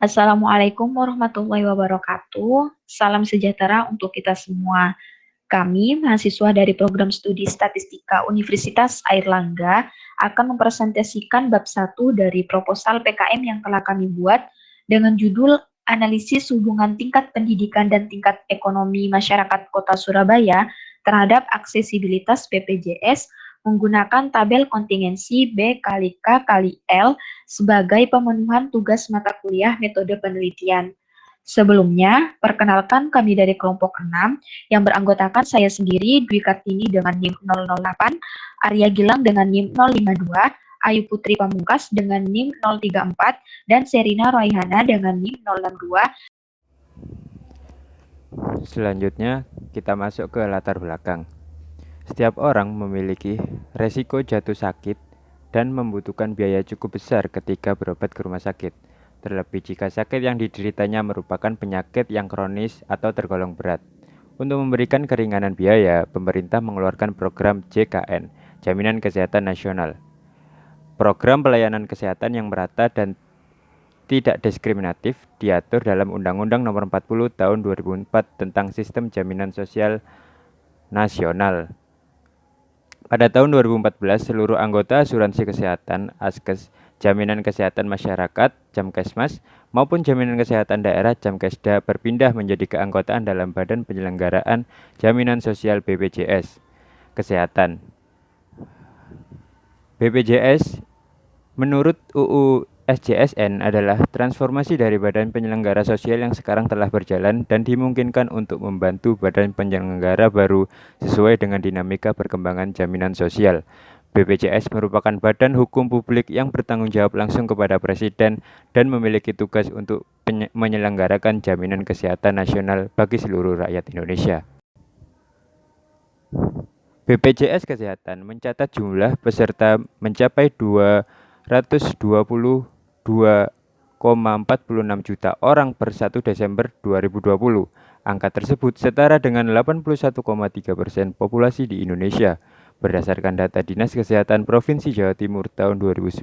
Assalamualaikum warahmatullahi wabarakatuh. Salam sejahtera untuk kita semua. Kami, mahasiswa dari program studi Statistika Universitas Airlangga, akan mempresentasikan bab 1 dari proposal PKM yang telah kami buat dengan judul Analisis Hubungan Tingkat Pendidikan dan Tingkat Ekonomi Masyarakat Kota Surabaya terhadap Aksesibilitas BPJS menggunakan tabel kontingensi B kali K kali L sebagai pemenuhan tugas mata kuliah metode penelitian. Sebelumnya, perkenalkan kami dari kelompok 6 yang beranggotakan saya sendiri, Dwi Kartini dengan NIM 008, Arya Gilang dengan NIM 052, Ayu Putri Pamungkas dengan NIM 034, dan Serina Royhana dengan NIM 062. Selanjutnya, kita masuk ke latar belakang. Setiap orang memiliki resiko jatuh sakit dan membutuhkan biaya cukup besar ketika berobat ke rumah sakit. Terlebih jika sakit yang dideritanya merupakan penyakit yang kronis atau tergolong berat. Untuk memberikan keringanan biaya, pemerintah mengeluarkan program JKN, Jaminan Kesehatan Nasional. Program pelayanan kesehatan yang merata dan tidak diskriminatif diatur dalam Undang-Undang Nomor 40 Tahun 2004 tentang Sistem Jaminan Sosial Nasional. Pada tahun 2014, seluruh anggota asuransi kesehatan (Askes), Jaminan Kesehatan Masyarakat (Jamkesmas) maupun Jaminan Kesehatan Daerah (Jamkesda) berpindah menjadi keanggotaan dalam Badan Penyelenggaraan Jaminan Sosial BPJS Kesehatan. BPJS menurut UU SJSN adalah transformasi dari badan penyelenggara sosial yang sekarang telah berjalan dan dimungkinkan untuk membantu badan penyelenggara baru sesuai dengan dinamika perkembangan jaminan sosial. BPJS merupakan badan hukum publik yang bertanggung jawab langsung kepada Presiden dan memiliki tugas untuk menyelenggarakan jaminan kesehatan nasional bagi seluruh rakyat Indonesia. BPJS Kesehatan mencatat jumlah peserta mencapai 222,46 juta orang per 1 Desember 2020. Angka tersebut setara dengan 81,3% populasi di Indonesia. Berdasarkan data Dinas Kesehatan Provinsi Jawa Timur tahun 2019,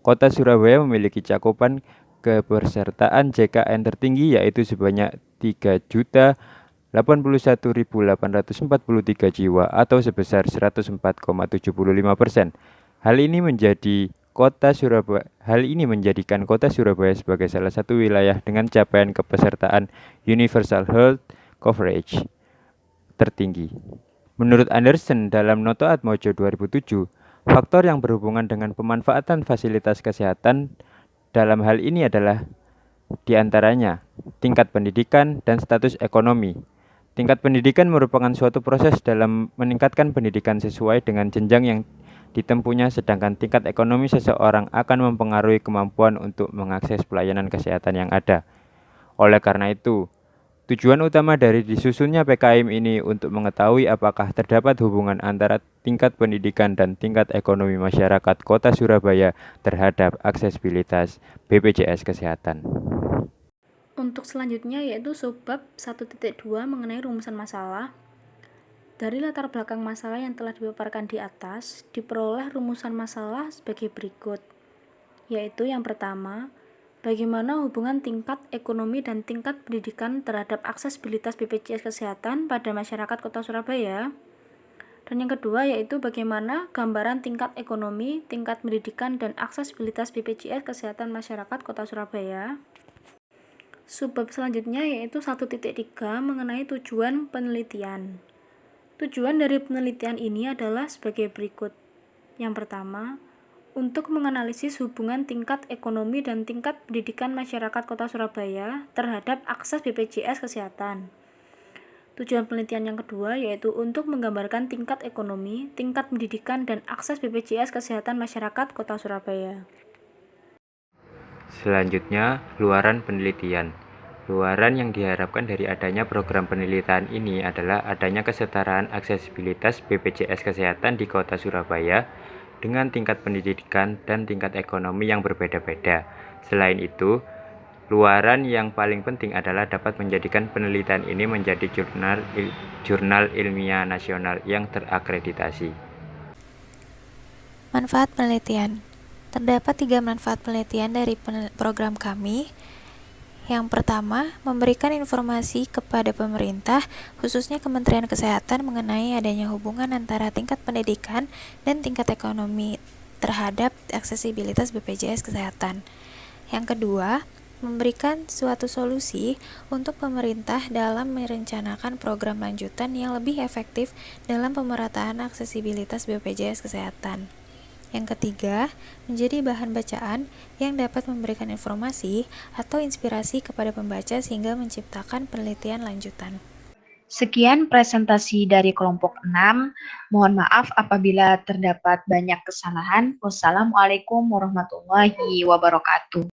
Kota Surabaya memiliki cakupan kepesertaan JKN tertinggi yaitu sebanyak 3.081.843 jiwa atau sebesar 104,75%. Hal ini menjadikan Kota Surabaya sebagai salah satu wilayah dengan capaian kepesertaan Universal Health Coverage tertinggi. Menurut Anderson dalam Noto Atmojo 2007, faktor yang berhubungan dengan pemanfaatan fasilitas kesehatan dalam hal ini adalah di antaranya tingkat pendidikan dan status ekonomi. Tingkat pendidikan merupakan suatu proses dalam meningkatkan pendidikan sesuai dengan jenjang yang ditempuhnya, sedangkan tingkat ekonomi seseorang akan mempengaruhi kemampuan untuk mengakses pelayanan kesehatan yang ada. Oleh karena itu, tujuan utama dari disusunnya PKM ini untuk mengetahui apakah terdapat hubungan antara tingkat pendidikan dan tingkat ekonomi masyarakat Kota Surabaya terhadap aksesibilitas BPJS Kesehatan. Untuk selanjutnya yaitu subbab 1.2 mengenai rumusan masalah. Dari latar belakang masalah yang telah dipaparkan di atas, diperoleh rumusan masalah sebagai berikut, yaitu yang pertama, bagaimana hubungan tingkat ekonomi dan tingkat pendidikan terhadap aksesibilitas BPJS Kesehatan pada masyarakat Kota Surabaya. Dan yang kedua yaitu bagaimana gambaran tingkat ekonomi, tingkat pendidikan, dan aksesibilitas BPJS Kesehatan masyarakat Kota Surabaya. Subbab selanjutnya yaitu 1.3 mengenai tujuan penelitian. Tujuan dari penelitian ini adalah sebagai berikut. Yang pertama, untuk menganalisis hubungan tingkat ekonomi dan tingkat pendidikan masyarakat Kota Surabaya terhadap akses BPJS Kesehatan. Tujuan penelitian yang kedua yaitu untuk menggambarkan tingkat ekonomi, tingkat pendidikan, dan akses BPJS Kesehatan masyarakat Kota Surabaya. Selanjutnya, luaran penelitian. Luaran yang diharapkan dari adanya program penelitian ini adalah adanya kesetaraan aksesibilitas BPJS Kesehatan di Kota Surabaya dengan tingkat pendidikan dan tingkat ekonomi yang berbeda-beda. Selain itu, luaran yang paling penting adalah dapat menjadikan penelitian ini menjadi jurnal ilmiah nasional yang terakreditasi. Manfaat penelitian. Terdapat 3 manfaat penelitian dari program kami. Yang pertama, memberikan informasi kepada pemerintah, khususnya Kementerian Kesehatan mengenai adanya hubungan antara tingkat pendidikan dan tingkat ekonomi terhadap aksesibilitas BPJS Kesehatan. Yang kedua, memberikan suatu solusi untuk pemerintah dalam merencanakan program lanjutan yang lebih efektif dalam pemerataan aksesibilitas BPJS Kesehatan. Yang ketiga, menjadi bahan bacaan yang dapat memberikan informasi atau inspirasi kepada pembaca sehingga menciptakan penelitian lanjutan. Sekian presentasi dari kelompok 6. Mohon maaf apabila terdapat banyak kesalahan. Wassalamualaikum warahmatullahi wabarakatuh.